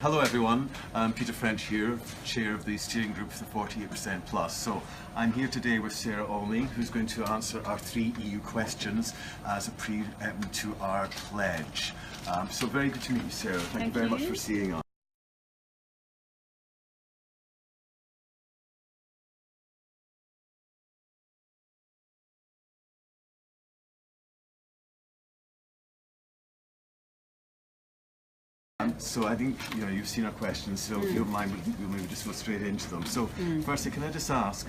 Hello everyone, I'm Peter French here, Chair of the Steering Group for 48% Plus. So I'm here today with Sarah Olney, who's going to answer our 3 EU questions as a preempt to our pledge. So very good to meet you, Sarah. Thank you very much for seeing us. So I think you've seen our questions, so if you don't mind, we'll maybe just go straight into them. So firstly, can I just ask,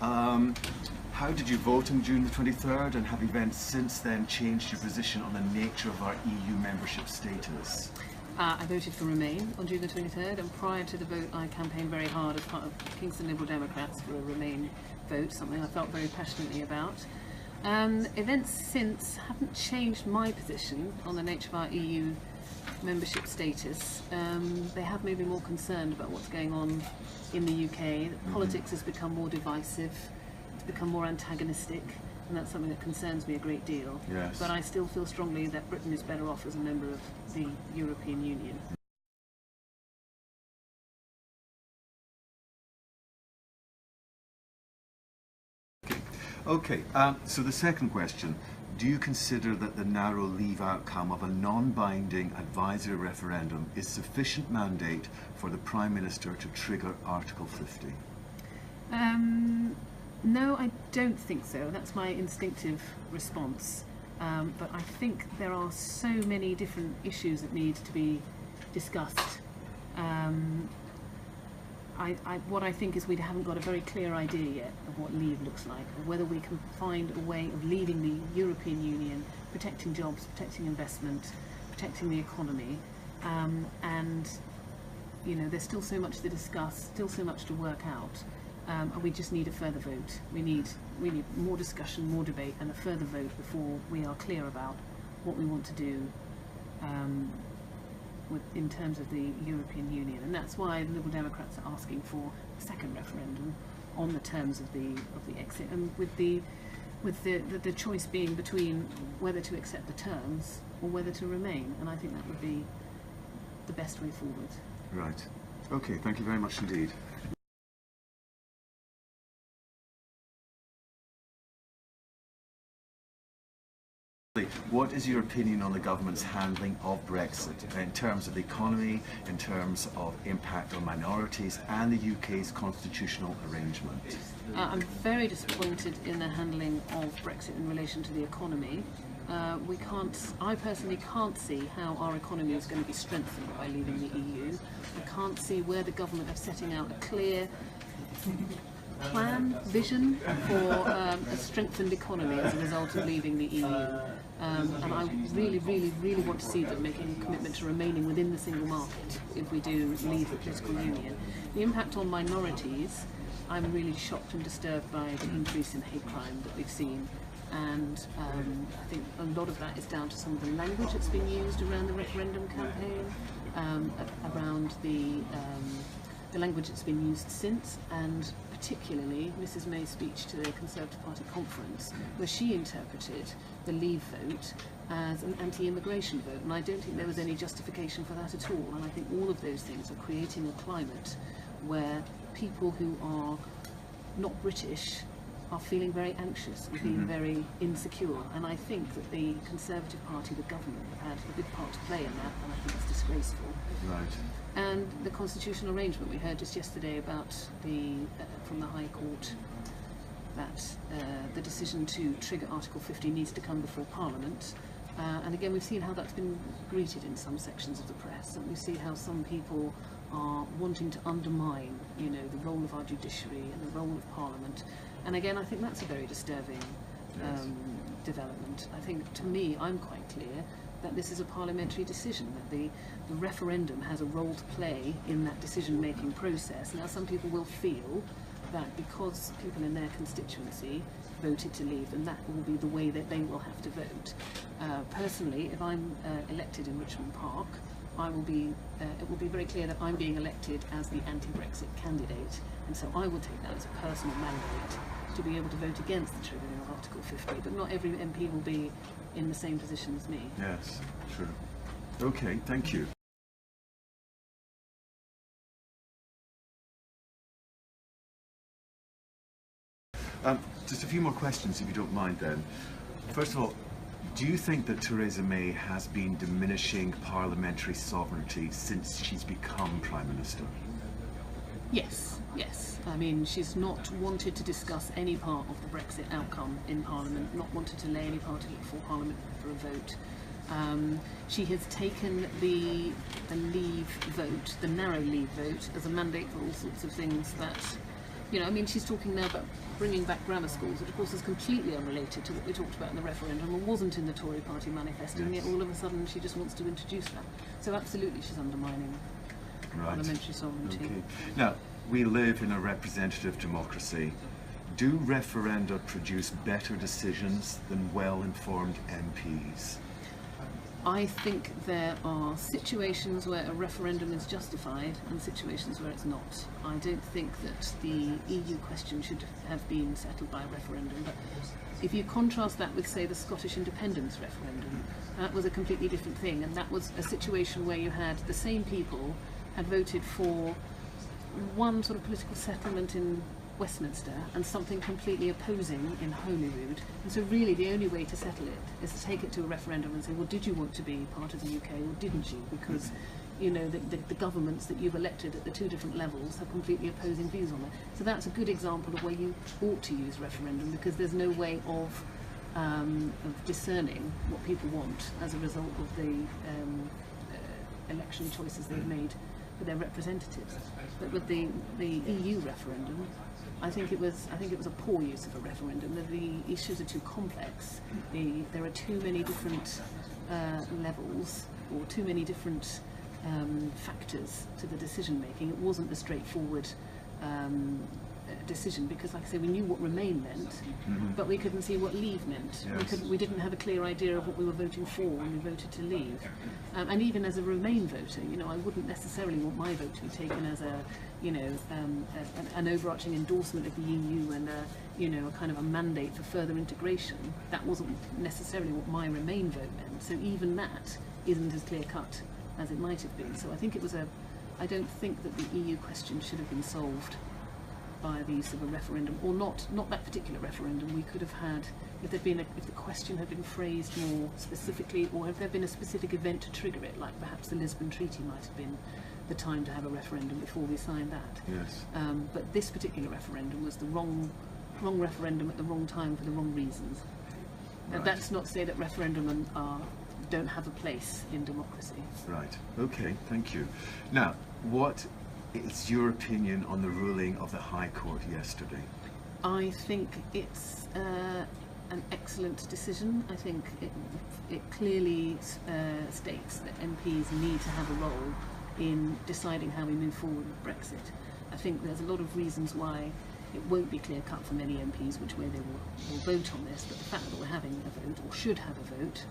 how did you vote on June the 23rd, and have events since then changed your position on the nature of our EU membership status? I voted for Remain on June the 23rd, and prior to the vote I campaigned very hard as part of Kingston Liberal Democrats for a Remain vote, something I felt very passionately about. Events since haven't changed my position on the nature of our EU membership status. They have made me more concerned about what's going on in the UK. Politics has become more divisive, it's become more antagonistic, and that's something that concerns me a great deal. Yes. But I still feel strongly that Britain is better off as a member of the European Union. Okay, so the second question. Do you consider that the narrow leave outcome of a non-binding advisory referendum is sufficient mandate for the Prime Minister to trigger Article 50? No, I don't think so. That's my instinctive response. But I think there are so many different issues that need to be discussed. What I think is we haven't got a very clear idea yet of what leave looks like, or whether we can find a way of leaving the European Union, protecting jobs, protecting investment, protecting the economy, and there's still so much to discuss, still so much to work out, and we just need a further vote. We need more discussion, more debate, and a further vote before we are clear about what we want to do in terms of the European Union, and that's why the Liberal Democrats are asking for a second referendum on the terms of the exit, and with the choice being between whether to accept the terms or whether to remain, and I think that would be the best way forward. Right. Okay. Thank you very much indeed. What is your opinion on the government's handling of Brexit in terms of the economy, in terms of impact on minorities and the UK's constitutional arrangement? I'm very disappointed in the handling of Brexit in relation to the economy. I personally can't see how our economy is going to be strengthened by leaving the EU. I can't see where the government are setting out a clear vision for a strengthened economy as a result of leaving the EU. And I really want to see them making a commitment to remaining within the single market if we do leave the political union. The impact on minorities, I'm really shocked and disturbed by the increase in hate crime that we've seen. And I think a lot of that is down to some of the language that's been used around the referendum campaign, around the language that's been used since, and particularly Mrs May's speech to the Conservative Party conference, where she interpreted the Leave vote as an anti-immigration vote, and I don't think there was any justification for that at all. And I think all of those things are creating a climate where people who are not British are feeling very anxious and feeling very insecure, and I think that the Conservative Party, the government, have had a big part to play in that, and I think it's disgraceful. Right. And the constitutional arrangement, we heard just yesterday about from the High Court that the decision to trigger Article 50 needs to come before Parliament, and again we've seen how that's been greeted in some sections of the press, and we see how some people are wanting to undermine the role of our judiciary and the role of Parliament. And again, I think that's a very disturbing development. I think, to me, I'm quite clear that this is a parliamentary decision, that the referendum has a role to play in that decision-making process. Now, some people will feel that because people in their constituency voted to leave, then that will be the way that they will have to vote. Personally, if I'm elected in Richmond Park, it will be very clear that I'm being elected as the anti-Brexit candidate, and so I will take that as a personal mandate to be able to vote against the triggering of Article 50, but not every MP will be in the same position as me. Yes, sure. Okay, thank you. Just a few more questions, if you don't mind then. First of all, do you think that Theresa May has been diminishing parliamentary sovereignty since she's become Prime Minister? Yes, yes. I mean, she's not wanted to discuss any part of the Brexit outcome in Parliament, not wanted to lay any part of it before Parliament for a vote. She has taken the leave vote, the narrow leave vote, as a mandate for all sorts of things that, you know, I mean, she's talking now about bringing back grammar schools, which of course is completely unrelated to what we talked about in the referendum and wasn't in the Tory party manifesto, and yet all of a sudden she just wants to introduce that. So absolutely she's undermining parliamentary sovereignty. Okay. Now, we live in a representative democracy. Do referenda produce better decisions than well-informed MPs? I think there are situations where a referendum is justified and situations where it's not. I don't think that the EU question should have been settled by a referendum, but if you contrast that with, say, the Scottish independence referendum, that was a completely different thing, and that was a situation where you had the same people had voted for one sort of political settlement in Westminster and something completely opposing in Holyrood. And so really the only way to settle it is to take it to a referendum and say, well, did you want to be part of the UK or didn't you? Because, you know, the governments that you've elected at the two different levels have completely opposing views on it. So that's a good example of where you ought to use referendum, because there's no way of discerning what people want as a result of the election choices they've made for their representatives. But with the EU referendum, I think it was a poor use of a referendum. The issues are too complex. There are too many different levels or too many different factors to the decision making. It wasn't a straightforward decision, because, like I say, we knew what Remain meant, but we couldn't see what Leave meant. Yes. We didn't have a clear idea of what we were voting for when we voted to leave. And even as a Remain voter, you know, I wouldn't necessarily want my vote to be taken as a, you know, an overarching endorsement of the EU and a, you know, a kind of a mandate for further integration. That wasn't necessarily what my Remain vote meant. So even that isn't as clear cut as it might have been. So I think it was I don't think that the EU question should have been solved by the use of a referendum, or not that particular referendum. We could have had, if the question had been phrased more specifically, or if there had been a specific event to trigger it, like perhaps the Lisbon Treaty might have been the time to have a referendum before we signed that. Yes. But this particular referendum was the wrong referendum at the wrong time for the wrong reasons. Right. That's not to say that referendum don't have a place in democracy. Right. Okay, thank you. Now, what is your opinion on the ruling of the High Court yesterday? I think it's an excellent decision. I think it clearly states that MPs need to have a role in deciding how we move forward with Brexit. I think there's a lot of reasons why it won't be clear cut for many MPs which way they will vote on this, but the fact that we're having a vote, or should have a vote,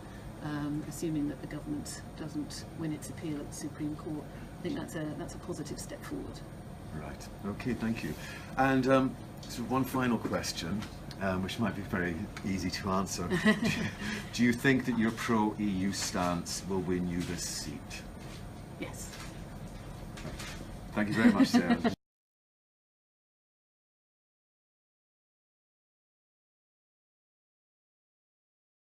assuming that the government doesn't win its appeal at the Supreme Court, I think that's a positive step forward. Right. Okay, thank you. And so one final question, which might be very easy to answer. Do you think that your pro-EU stance will win you this seat? Yes. Thank you very much, Sarah.